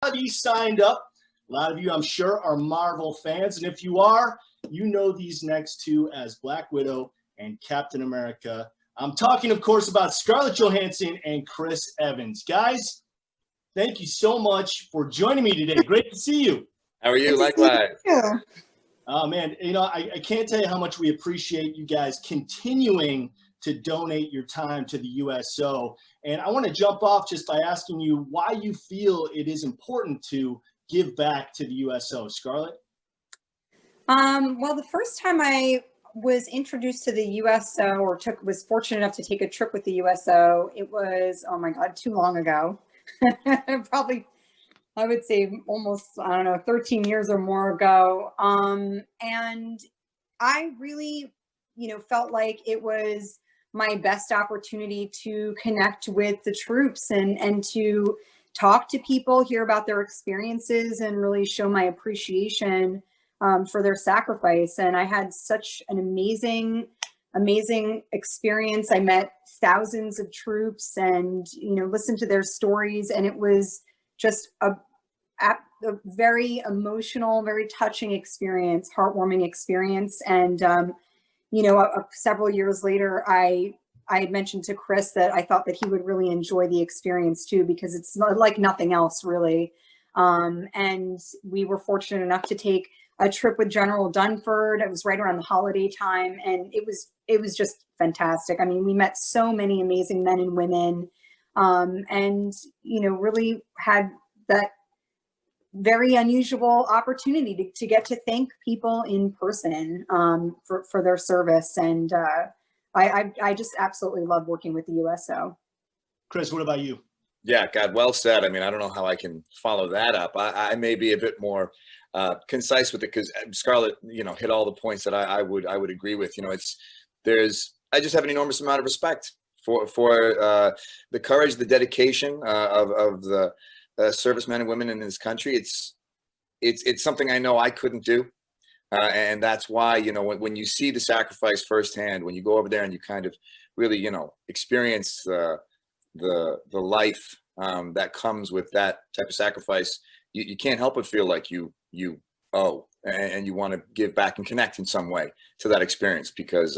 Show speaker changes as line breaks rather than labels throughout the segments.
of you signed up. A lot of you, I'm sure, are Marvel fans. And if you are, you know these next two as Black Widow and Captain America. I'm talking, of course, about Scarlett Johansson and Chris Evans. Guys, thank you so much for joining me today. Great to see you.
How are you? Likewise.
Oh, man, I can't tell you how much we appreciate you guys continuing to donate your time to the USO. And I want to jump off just by asking you why you feel it is important to give back to the USO. Scarlett?
Well, the first time I was introduced to the USO or was fortunate enough to take a trip with the USO, it was, oh my God, too long ago. Probably, I would say almost, 13 years or more ago. And I really, felt like it was my best opportunity to connect with the troops and to talk to people, hear about their experiences, and really show my appreciation for their sacrifice. And I had such an amazing experience. I met thousands of troops and, listened to their stories. And it was just a very emotional, very touching experience, heartwarming experience. And, several years later, I had mentioned to Chris that I thought that he would really enjoy the experience too, because it's like nothing else really. And we were fortunate enough to take a trip with General Dunford. It was right around the holiday time, and it was just fantastic. I mean, we met so many amazing men and women, and really had that very unusual opportunity to get to thank people in person for their service. And I just absolutely love working with the USO.
Chris, what about you?
Yeah, God, well said. I mean, I don't know how I can follow that up. I may be a bit more concise with it because Scarlett, hit all the points that I would agree with. I just have an enormous amount of respect for the courage, the dedication of the servicemen and women in this country. It's something I know I couldn't do. And that's why, when you see the sacrifice firsthand, when you go over there and you kind of really, experience the life that comes with that type of sacrifice, you can't help but feel like you owe and you want to give back and connect in some way to that experience, because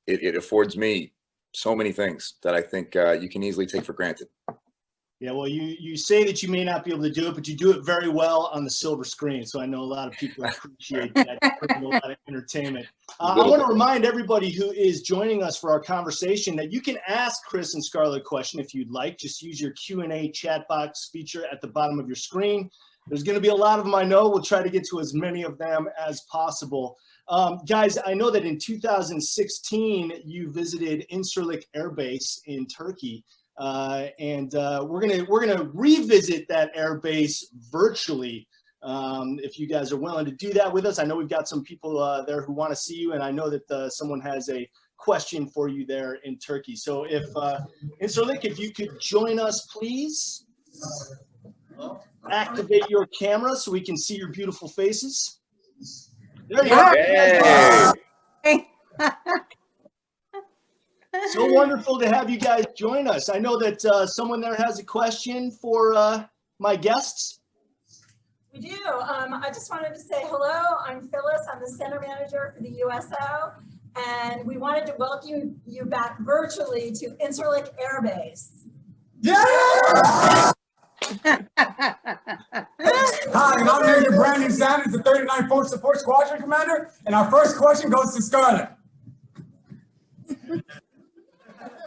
it affords me so many things that I think you can easily take for granted.
Yeah, well, you say that you may not be able to do it, but you do it very well on the silver screen. So I know a lot of people appreciate that. A lot of entertainment. I want to remind everybody who is joining us for our conversation that you can ask Chris and Scarlett a question if you'd like. Just use your Q&A chat box feature at the bottom of your screen. There's going to be a lot of them, I know. We'll try to get to as many of them as possible. Guys, I know that in 2016, you visited Incirlik Air Base in Turkey. And we're gonna revisit that air base virtually. If you guys are willing to do that with us, I know we've got some people there who want to see you, and I know that someone has a question for you there in Turkey. So if Incirlik, if you could join us, please. Activate your camera so we can see your beautiful faces. There you go.
Hey.
So wonderful to have you guys join us. I know that someone there has a question for my guests.
We do. I just wanted to say hello. I'm Phyllis. I'm the center manager for the USO, and we wanted to welcome you back virtually to Incirlik Air Base.
Yeah! Hi, I'm Major Brandon Sanders, the 39th Force Support Squadron Commander, and our first question goes to Scarlett.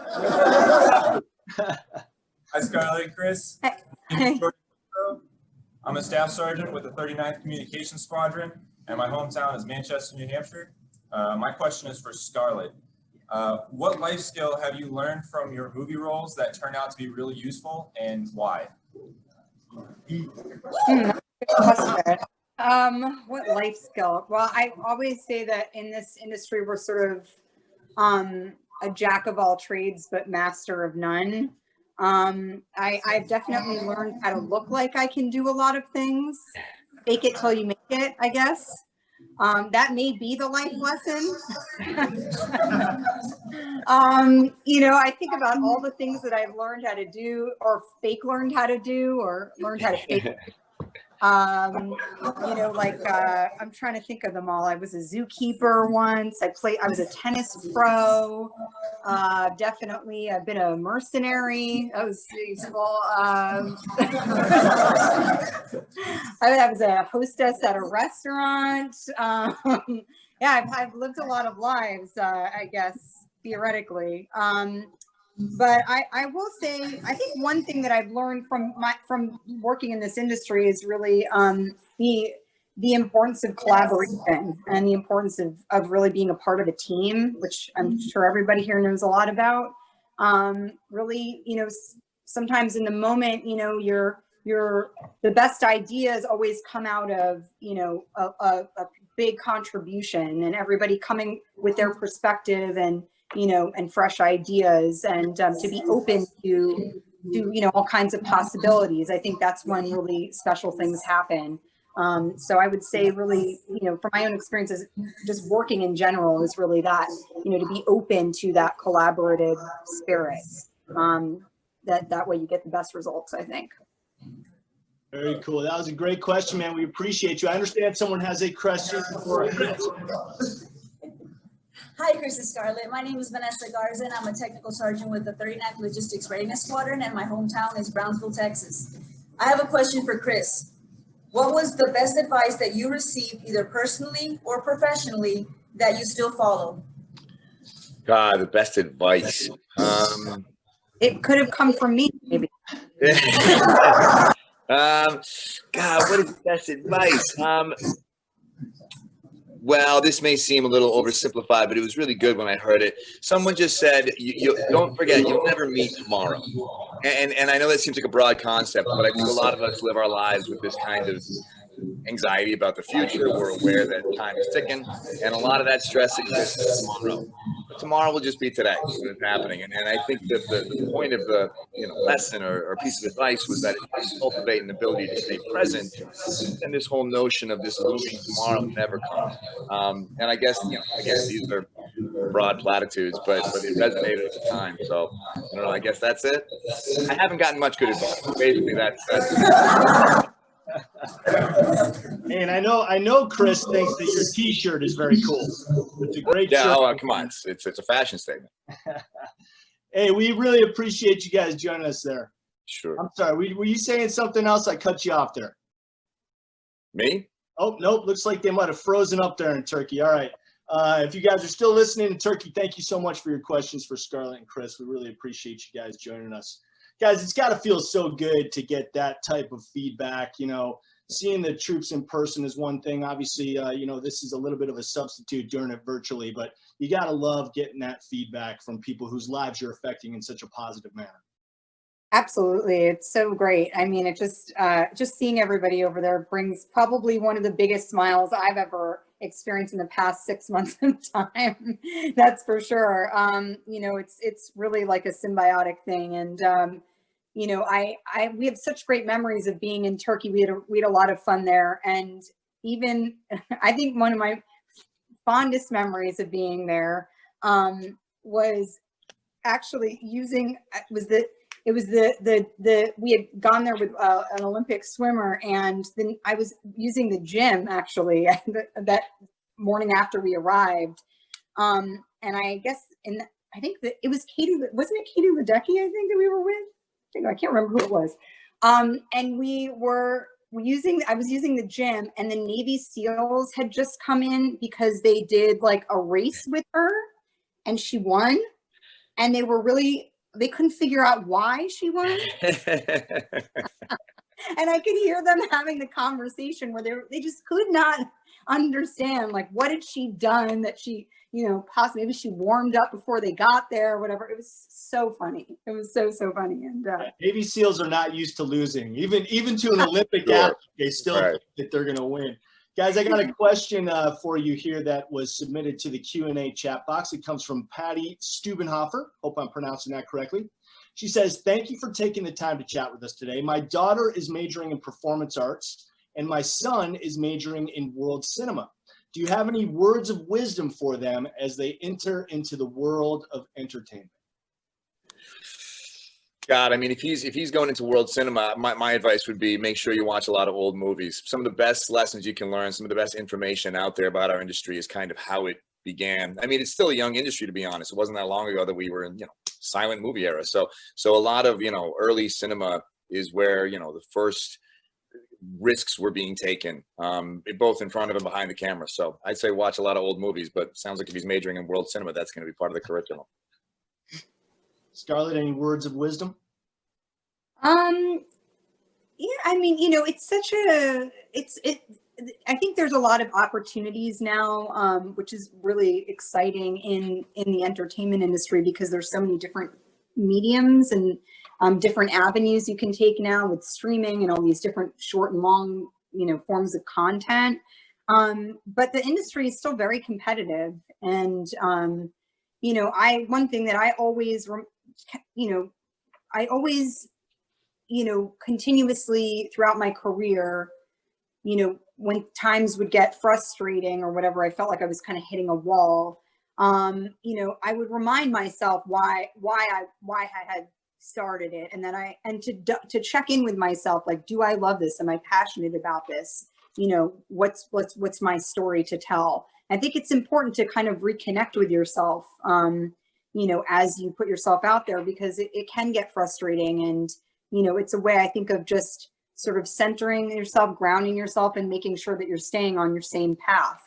Hi, Scarlett and Chris.
Hey.
I'm a staff sergeant with the 39th Communications Squadron, and my hometown is Manchester, New Hampshire. My question is for Scarlett. What life skill have you learned from your movie roles that turned out to be really useful, and why?
What life skill? Well, I always say that in this industry, we're sort of a jack of all trades, but master of none. I've definitely learned how to look like I can do a lot of things. Fake it till you make it, I guess. That may be the life lesson. You know, I think about all the things that I've learned how to do, or fake learned how to do, or learned how to fake. You know, like I'm trying to think of them all. I was a zookeeper once. I was a tennis pro. Definitely, I've been a mercenary. That was useful. I was a hostess at a restaurant. Yeah, I've lived a lot of lives, I guess, theoretically. But I will say, I think one thing that I've learned from working in this industry is really the importance of collaboration and the importance of really being a part of a team, which I'm sure everybody here knows a lot about. Really, you know, sometimes in the moment, you know, the best ideas always come out of, you know, a big contribution and everybody coming with their perspective and, you know, and fresh ideas, and to be open to, you know, all kinds of possibilities. I think that's when really special things happen. So I would say really, you know, from my own experiences, just working in general is really that, you know, to be open to that collaborative spirit. That way you get the best results, I think.
Very cool. That was a great question, man. We appreciate you. I understand someone has a question for Chris.
Hi, Chris and Scarlett. My name is Vanessa Garza, and I'm a technical sergeant with the 39th Logistics Readiness Squadron, and my hometown is Brownsville, Texas. I have a question for Chris. What was the best advice that you received, either personally or professionally, that you still follow?
God, the best advice.
It could have come from me, maybe.
God, what is the best advice? Well, this may seem a little oversimplified, but it was really good when I heard it. Someone just said, you don't forget, you'll never meet tomorrow. And I know that seems like a broad concept, but I think a lot of us live our lives with this kind of anxiety about the future. We're aware that time is ticking, and a lot of that stress exists tomorrow. But tomorrow will just be today when it's happening. And I think that the point of the lesson or piece of advice was that if you cultivate an ability to stay present, and this whole notion of this looming tomorrow never comes. And I guess, again, these are broad platitudes, but it resonated at the time. So I don't know. I guess that's it. I haven't gotten much good advice. Basically, that's
And I know Chris thinks that your T-shirt is very cool. It's a great shirt.
Oh, come on. It's a fashion statement.
Hey, we really appreciate you guys joining us there.
Sure.
I'm sorry. Were you saying something else? I cut you off there.
Me?
Oh, nope. Looks like they might have frozen up there in Turkey. All right. If you guys are still listening in Turkey, thank you so much for your questions for Scarlett and Chris. We really appreciate you guys joining us. Guys, it's got to feel so good to get that type of feedback. Seeing the troops in person is one thing. Obviously, this is a little bit of a substitute doing it virtually, but you got to love getting that feedback from people whose lives you're affecting in such a positive manner.
Absolutely. It's so great. I mean, it just seeing everybody over there brings probably one of the biggest smiles I've ever experienced in the past 6 months of time. That's for sure. It's really like a symbiotic thing. And, we have such great memories of being in Turkey. We had a lot of fun there. And even I think one of my fondest memories of being there was actually we had gone there with an Olympic swimmer, and then I was using the gym actually that morning after we arrived. And I guess, I think that it was Katie, wasn't it Katie Ledecky, I think, that we were with? I can't remember who it was. And I was using the gym, and the Navy SEALs had just come in because they did like a race with her and she won. And they couldn't figure out why she won. And I could hear them having the conversation where they just could not understand, like, what had she done that she, possibly maybe she warmed up before they got there or whatever. It was so funny. It was so funny. And
Navy SEALs are not used to losing. Even to an Olympic athlete, they still think that they're going to win. Guys, I got a question for you here that was submitted to the Q&A chat box. It comes from Patty Stubenhofer. Hope I'm pronouncing that correctly. She says, thank you for taking the time to chat with us today. My daughter is majoring in performance arts, and my son is majoring in world cinema. do you have any words of wisdom for them as they enter into the world of entertainment?
God, I mean, if he's going into world cinema, my advice would be make sure you watch a lot of old movies. Some of the best lessons you can learn, some of the best information out there about our industry is kind of how it began. I mean, it's still a young industry, to be honest. It wasn't that long ago that we were in, silent movie era. So a lot of, early cinema is where, the first risks were being taken, both in front of and behind the camera. So I'd say watch a lot of old movies, but it sounds like if he's majoring in world cinema, that's going to be part of the curriculum.
Scarlett, any words of wisdom?
Yeah, I mean, it's such a, I think there's a lot of opportunities now, which is really exciting in the entertainment industry, because there's so many different mediums and different avenues you can take now with streaming and all these different short and long, forms of content. But the industry is still very competitive. And, one thing that I always, continuously throughout my career, when times would get frustrating or whatever, I felt like I was kind of hitting a wall. I would remind myself why I had started it, and to check in with myself, like, do I love this? Am I passionate about this? What's my story to tell? I think it's important to kind of reconnect with yourself, as you put yourself out there, because it can get frustrating. And, it's a way, I think, of just sort of centering yourself, grounding yourself, and making sure that you're staying on your same path,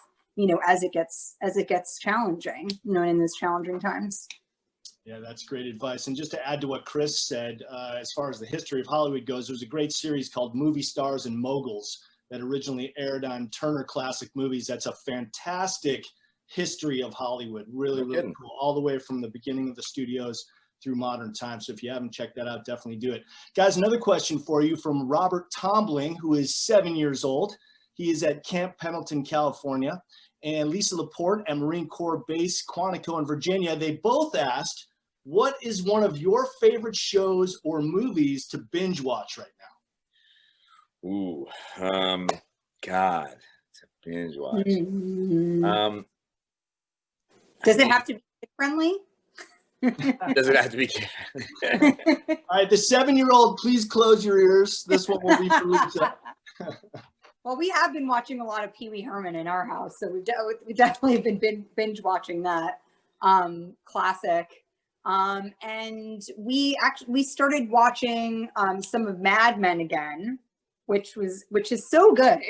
as it gets challenging, in those challenging times.
Yeah, that's great advice. And just to add to what Chris said, as far as the history of Hollywood goes, there's a great series called Movie Stars and Moguls that originally aired on Turner Classic Movies. That's a fantastic history of Hollywood. Really, really cool. All the way from the beginning of the studios through modern times. So if you haven't checked that out, definitely do it. Guys, another question for you from Robert Tombling, who is 7 years old. He is at Camp Pendleton, California. And Lisa Laporte at Marine Corps Base Quantico in Virginia. They both asked, what is one of your favorite shows or movies to binge watch right now?
Ooh, God, to binge watch.
Does it have to be friendly?
Does it have to be?
All right, the 7-year-old, please close your ears. This one will be for Lisa.
Well, we have been watching a lot of Pee Wee Herman in our house, so we've definitely been binge watching that classic. And we started watching some of Mad Men again, which is so good,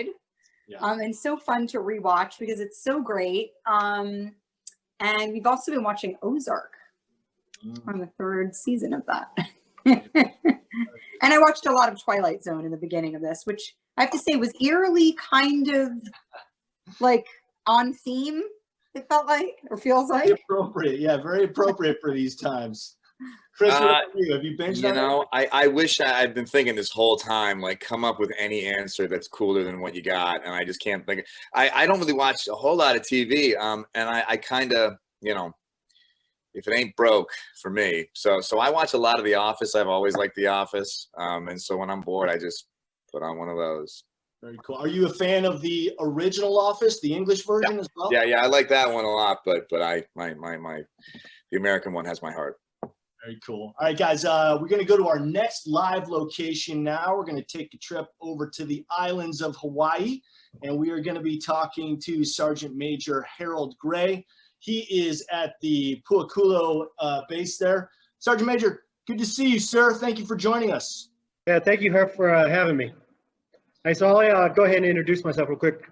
and so fun to rewatch because it's so great. And we've also been watching Ozark on the 3rd season of that. And I watched a lot of Twilight Zone in the beginning of this, which I have to say was eerily kind of like on theme. It felt like, or feels like.
Very appropriate. Yeah, very appropriate for these times. Chris, what about you? Have you binged on it?
I wish I've been thinking this whole time, like, come up with any answer that's cooler than what you got, and I just can't think. I don't really watch a whole lot of TV, and I kind of, if it ain't broke for me. So I watch a lot of The Office. I've always liked The Office, and so when I'm bored, I just put on one of those.
Very cool. Are you a fan of the original Office, the English version as well?
Yeah, I like that one a lot, but the American one has my heart.
Very cool. All right, guys, we're going to go to our next live location now. We're going to take a trip over to the islands of Hawaii, and we are going to be talking to Sergeant Major Harold Gray. He is at the Pu'akulo base there. Sergeant Major, good to see you, sir. Thank you for joining us.
Yeah, thank you for having me. Hey, so I'll go ahead and introduce myself real quick.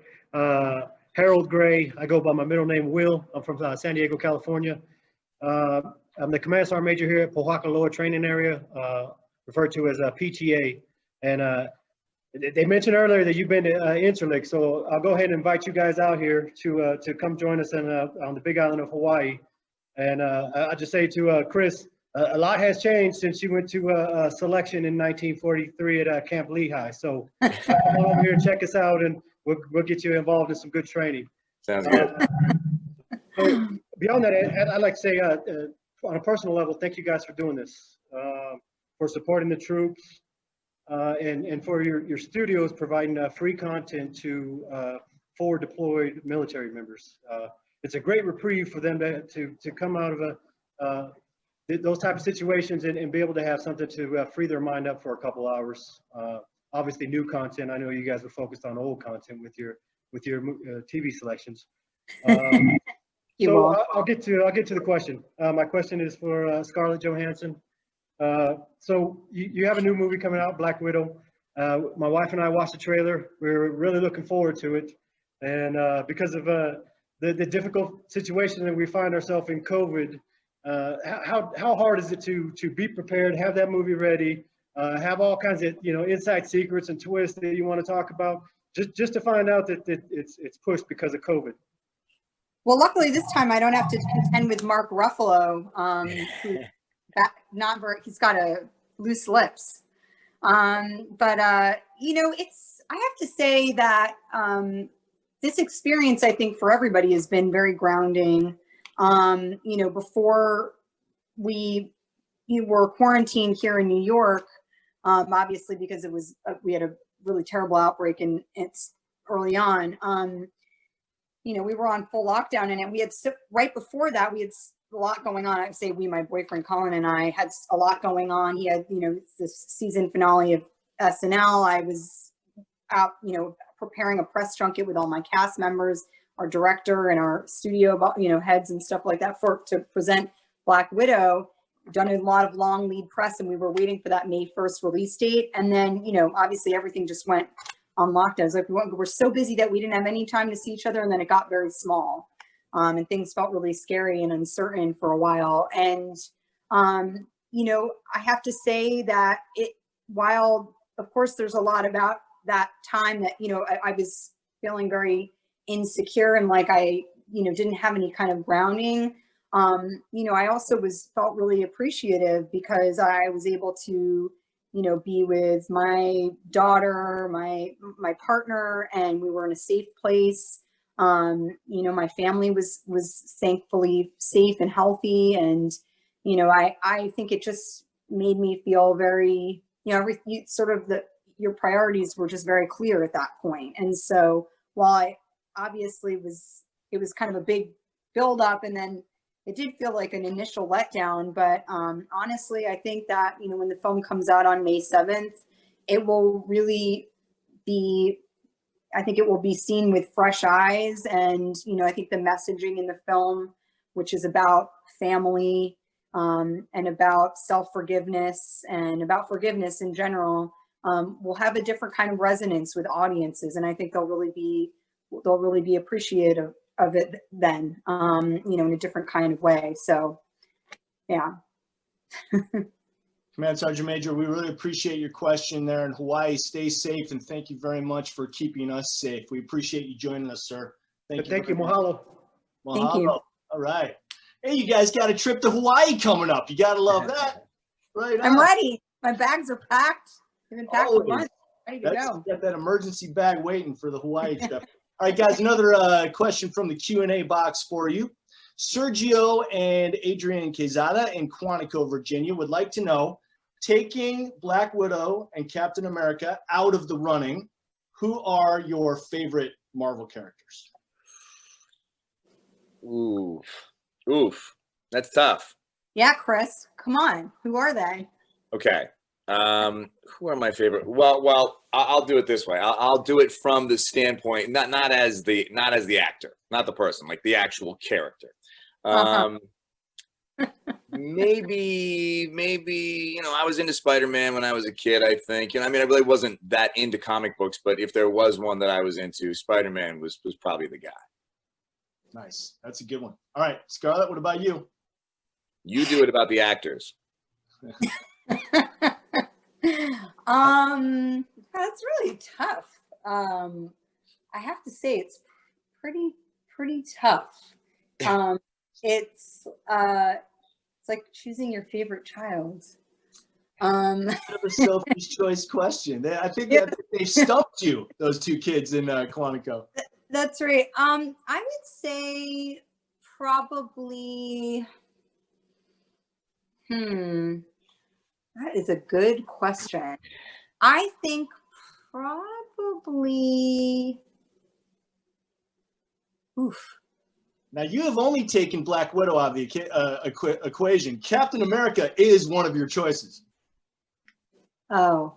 Harold Gray. I go by my middle name, Will. I'm from San Diego, California. I'm the Command Sergeant Major here at Pohakaloa Training Area, referred to as PTA. And they mentioned earlier that you've been to Interlick, so I'll go ahead and invite you guys out here to come join us on the Big Island of Hawaii. And I just say to Chris, a lot has changed since you went to selection in 1943 at Camp Lehigh. So come over here and check us out, and we'll get you involved in some good training.
Sounds good.
So beyond that, I'd like to say, on a personal level, thank you guys for doing this, for supporting the troops, and for your studios providing free content to forward deployed military members. It's a great reprieve for them to come out of those type of situations and be able to have something to free their mind up for a couple hours. Obviously, new content. I know you guys are focused on old content with your TV selections. So I'll get to the question. My question is for Scarlett Johansson. So you have a new movie coming out, Black Widow. My wife and I watched the trailer. We're really looking forward to it, and because of the difficult situation that we find ourselves in COVID, how hard is it to be prepared, have that movie ready, have all kinds of inside secrets and twists that you want to talk about, just to find out that it's pushed because of COVID?
Well, luckily this time I don't have to contend with Mark Ruffalo, he's got a loose lips. But I have to say that this experience, I think, for everybody has been very grounding. Before we were quarantined here in New York, obviously because we had a really terrible outbreak and it's early on. We were on full lockdown, and we had right before that we had a lot going on. I'd say my boyfriend Colin and I had a lot going on. He had this season finale of SNL. I was out preparing a press junket with all my cast members, our director, and our studio heads and stuff like that to present Black Widow. Done a lot of long lead press, and we were waiting for that May 1st release date. And then obviously everything just went on lockdown. It's like we're so busy that we didn't have any time to see each other, and then it got very small. And things felt really scary and uncertain for a while. And, I have to say that while of course there's a lot about that time that, I was feeling very insecure and like I, didn't have any kind of grounding. I also felt really appreciative because I was able to, be with my daughter, my partner, and we were in a safe place. My family was thankfully safe and healthy. And, I think it just made me feel very, your priorities were just very clear at that point. And so while it was kind of a big buildup, and then it did feel like an initial letdown, but honestly, I think that, when the film comes out on May 7th, it will really be, I think it will be seen with fresh eyes. And, I think the messaging in the film, which is about family and about self-forgiveness and about forgiveness in general, will have a different kind of resonance with audiences. And I think they'll really be appreciative of it then, in a different kind of way. So, yeah.
Command Sergeant Major, we really appreciate your question there in Hawaii. Stay safe, and thank you very much for keeping us safe. We appreciate you joining us, sir.
Thank you. Mahalo.
Thank you.
All right. Hey, you guys got a trip to Hawaii coming up. You got to love that. Right on.
I'm ready. My bags are packed. They've been packed for months. Ready to go.
Got that emergency bag waiting for the Hawaii trip. All right, guys, another question from the Q&A box for you. Sergio and Adrian Quezada in Quantico, Virginia would like to know, taking Black Widow and Captain America out of the running, who are your favorite Marvel characters?
Oof. That's tough.
Yeah, Chris, come on. Who are they?
Okay. Who are my favorite? Well, I'll do it this way. I'll do it from the standpoint, not as the actor, not the person, like the actual character. Maybe, I was into Spider-Man when I was a kid, I think. I really wasn't that into comic books, but if there was one that I was into, Spider-Man was probably the guy.
Nice. That's a good one. All right, Scarlett, what about you?
You do it about the actors.
That's really tough. I have to say it's pretty tough. It's like choosing your favorite child.
Kind of a selfish choice question. I think that they stumped you, those two kids in Quantico.
That's right. I would say probably. That is a good question. I think probably Oof.
Now, you have only taken Black Widow out of the equation. Captain America is one of your choices.
Oh.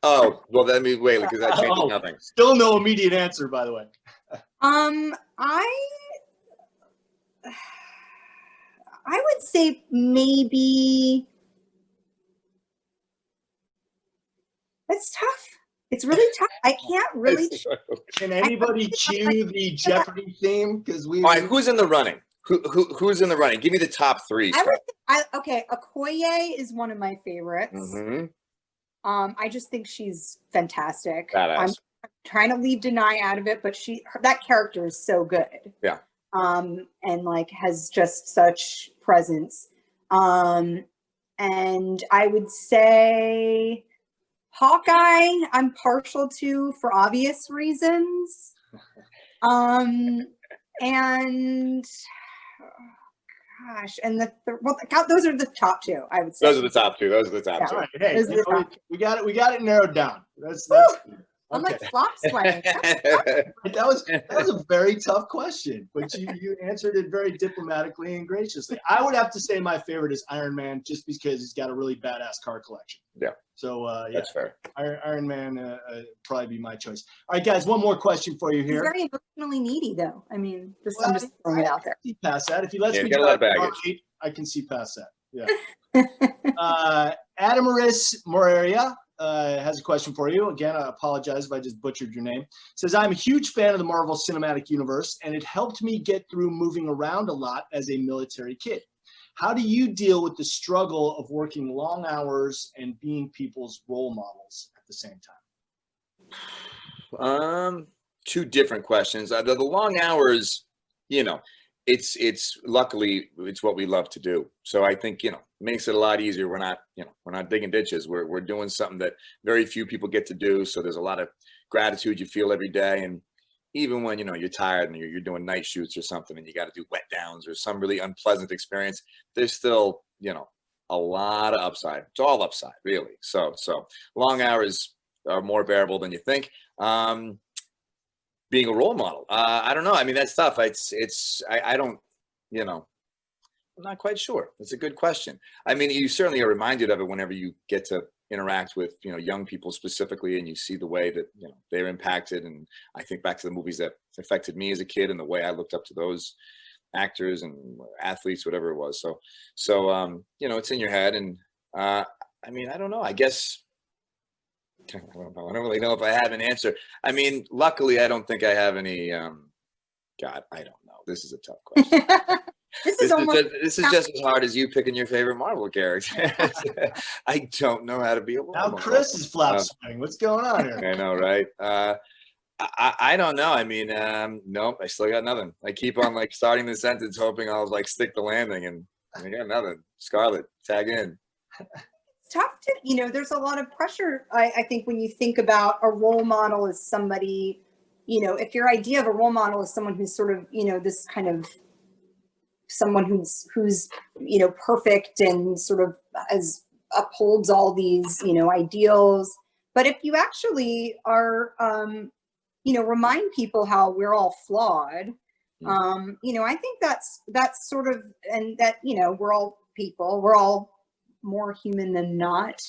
Oh, well, let me wait, because that changes
Oh,
nothing.
Still no immediate answer, by the way.
I would say maybe it's tough. It's really tough. I can't really.
Can anybody cue the Jeopardy theme? Because we.
All right, who's in the running? Who's in the running? Give me the top three.
Okay, Okoye is one of my favorites.
Mm-hmm.
I just think she's fantastic.
Badass.
I'm trying to leave Denai out of it, but that character is so good.
Yeah.
And like has just such presence. And I would say Hawkeye, I'm partial to for obvious reasons. And gosh, and those are the top two, I would say.
Those are the top two. Those are the top
Yeah.
two.
All right, hey,
Those are the top.
we got it narrowed down. That's
I'm
okay.
like flop sweating.
That was a very tough question, but you answered it very diplomatically and graciously. I would have to say my favorite is Iron Man, just because he's got a really badass car collection.
Yeah.
So yeah,
That's fair.
Iron Man probably be my choice. All right, guys, one more question for you
He's
here.
very emotionally needy, though. I mean, I'm just throwing it out there.
I can see past that. If he lets
Yeah,
me
get a lot of
drive
baggage.
I can see past that. Yeah. Adamaris Moreria has a question for you. Again, I apologize if I just butchered your name. Says, I'm a huge fan of the Marvel Cinematic Universe, and it helped me get through moving around a lot as a military kid. How do you deal with the struggle of working long hours and being people's role models at the same time?
Two different questions. The long hours, it's luckily it's what we love to do. So I think, it makes it a lot easier. We're not digging ditches. We're doing something that very few people get to do. So there's a lot of gratitude you feel every day. And even when, you're tired and you're doing night shoots or something and you got to do wet downs or some really unpleasant experience, there's still, a lot of upside. It's all upside, really. So long hours are more bearable than you think. Being a role model, I don't know. I mean, that's tough. I don't, I'm not quite sure. It's a good question. I mean, you certainly are reminded of it whenever you get to interact with, young people specifically, and you see the way that, they're impacted. And I think back to the movies that affected me as a kid and the way I looked up to those actors and athletes, whatever it was. So it's in your head. And I mean, I don't know. I guess, I don't know. I don't really know if I have an answer. I mean, luckily, I don't think I have any. God, I don't know. This is a tough question. This is just as hard as you picking your favorite Marvel character. I don't know how to be a role
Now
model.
Chris is flop sweating. What's going on here?
I know, right? I don't know. I mean, nope. I still got nothing. I keep on starting the sentence, hoping I'll stick the landing, and I got nothing. Scarlett, tag in.
Tough to, there's a lot of pressure, I think, when you think about a role model as somebody, if your idea of a role model is someone who's sort of, this kind of someone who's perfect and sort of upholds all these, ideals. But if you actually are, remind people how we're all flawed, I think that's sort of, and that, we're all people, we're all more human than not.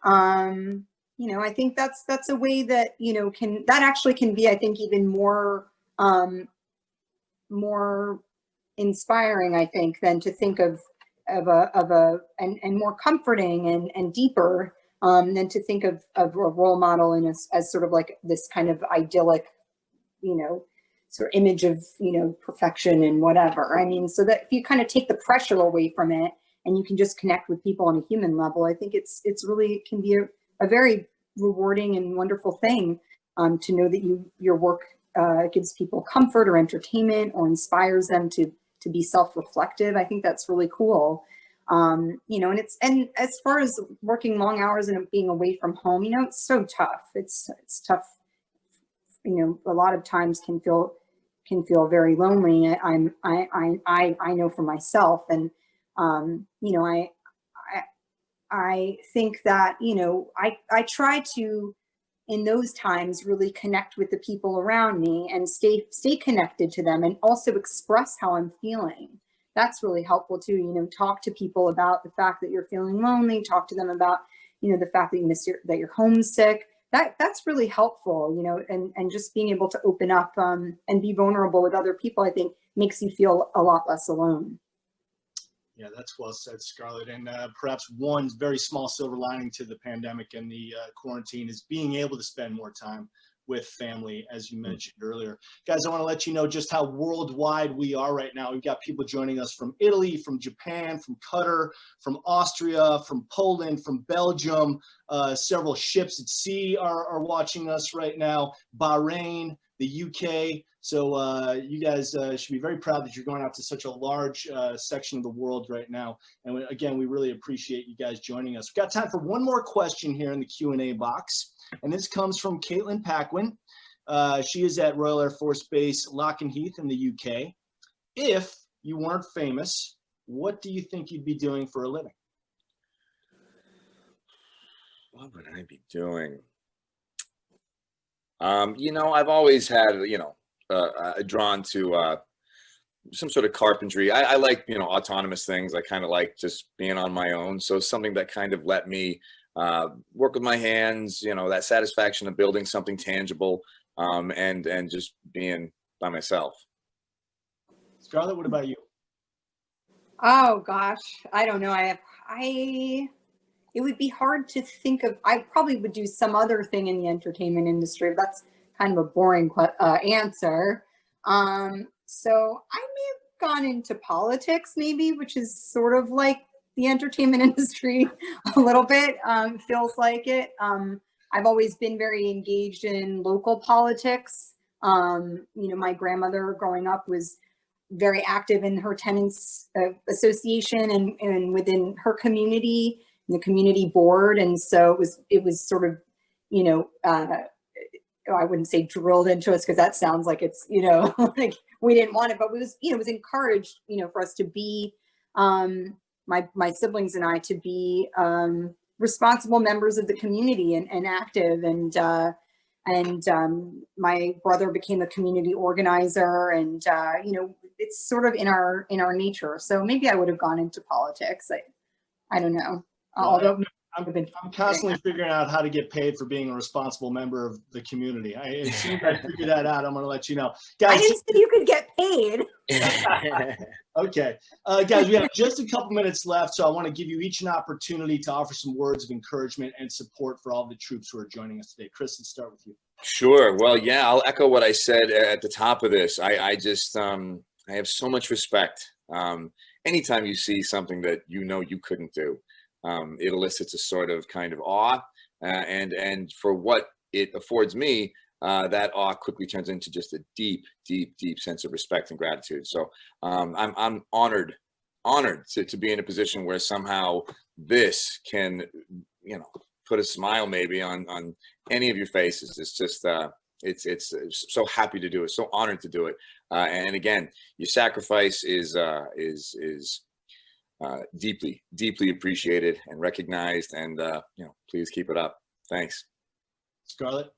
I think that's a way that, can be, I think, even more inspiring, I think, than to think of and more comforting and deeper than to think of a role model as sort of like this kind of idyllic, sort of image of, perfection and whatever. I mean, so that if you kind of take the pressure away from it and you can just connect with people on a human level, I think it's really can be a very rewarding and wonderful thing to know that your work gives people comfort or entertainment or inspires them to be self-reflective. I think that's really cool. And as far as working long hours and being away from home, it's so tough. It's tough. A lot of times can feel very lonely. I know for myself, and I think that I try to in those times really connect with the people around me and stay connected to them, and also express how I'm feeling. That's really helpful too. You know, talk to people about the fact that you're feeling lonely, talk to them about, you know, the fact that you that you're homesick. That's really helpful, you know, and just being able to open up and be vulnerable with other people, I think makes you feel a lot less alone.
Yeah, that's well said, Scarlett. And perhaps one very small silver lining to the pandemic and the quarantine is being able to spend more time with family, as you mentioned earlier. Guys, I want to let you know just how worldwide we are right now. We've got people joining us from Italy, from Japan, from Qatar, from Austria, from Poland, from Belgium. Several ships at sea are watching us right now. Bahrain, the UK. So you guys should be very proud that you're going out to such a large section of the world right now. And again, we really appreciate you guys joining us. We've got time for one more question here in the Q&A box. And this comes from Caitlin Paquin. She is at Royal Air Force Base Lockheath in the UK. If you weren't famous, what do you think you'd be doing for a living?
What would I be doing? You know, I've always had, you know, drawn to some sort of carpentry. I like, you know, autonomous things. I kind of like just being on my own. So something that kind of let me work with my hands, you know, that satisfaction of building something tangible, and just being by myself.
Scarlett, what about you?
Oh gosh, I don't know. It would be hard to think of. I probably would do some other thing in the entertainment industry. But that's kind of a boring answer. So I may have gone into politics, maybe, which is sort of like the entertainment industry a little bit. Feels like it. I've always been very engaged in local politics. You know, my grandmother growing up was very active in her tenants association and within her community, the community board. And so it was sort of, you know, I wouldn't say drilled into us because that sounds like it's, you know, like we didn't want it, but it was, you know, it was encouraged, you know, for us to be, my siblings and I to be responsible members of the community and active. And my brother became a community organizer, and you know, it's sort of in our nature. So maybe I would have gone into politics. I don't know. Although
I'm constantly figuring out how to get paid for being a responsible member of the community. As soon as I figure that out, I'm going to let you know. Guys,
I didn't say you could get paid.
Okay. Guys, we have just a couple minutes left, so I want to give you each an opportunity to offer some words of encouragement and support for all the troops who are joining us today. Chris, let's start with you.
Sure. Well, yeah, I'll echo what I said at the top of this. I just, I have so much respect. Anytime you see something that you know you couldn't do, it elicits a sort of kind of awe, and for what it affords me, that awe quickly turns into just a deep, deep, deep sense of respect and gratitude. So I'm honored to be in a position where somehow this can, you know, put a smile maybe on any of your faces. It's just it's so happy to do it, so honored to do it, and again, your sacrifice is deeply, deeply appreciated and recognized, and you know, please keep it up. Thanks.
Scarlett?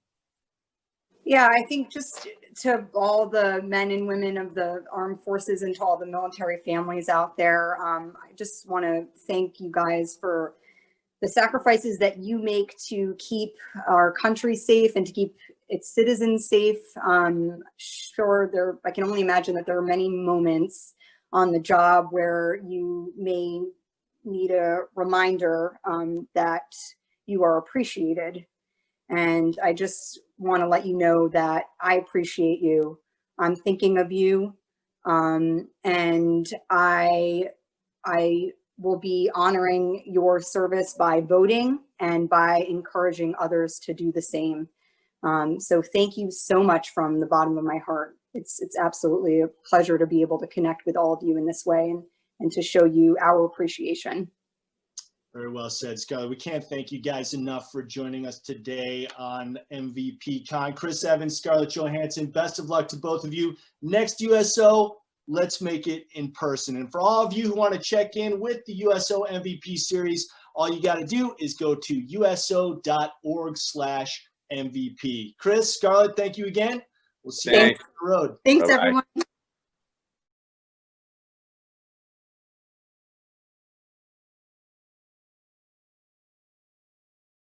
Yeah, I think just to all the men and women of the armed forces and to all the military families out there, I just want to thank you guys for the sacrifices that you make to keep our country safe and to keep its citizens safe. Sure, I can only imagine that there are many moments on the job where you may need a reminder that you are appreciated. And I just want to let you know that I appreciate you. I'm thinking of you, and I will be honoring your service by voting and by encouraging others to do the same. So thank you so much from the bottom of my heart. It's absolutely a pleasure to be able to connect with all of you in this way and to show you our appreciation.
Very well said, Scarlett. We can't thank you guys enough for joining us today on MVP Con. Chris Evans, Scarlett Johansson, best of luck to both of you. Next USO, let's make it in person. And for all of you who want to check in with the USO MVP series, all you got to do is go to uso.org/ MVP. Chris, Scarlett, thank you again. We'll see you on
Thanks.
the road.
Thanks,
Bye-bye.
everyone.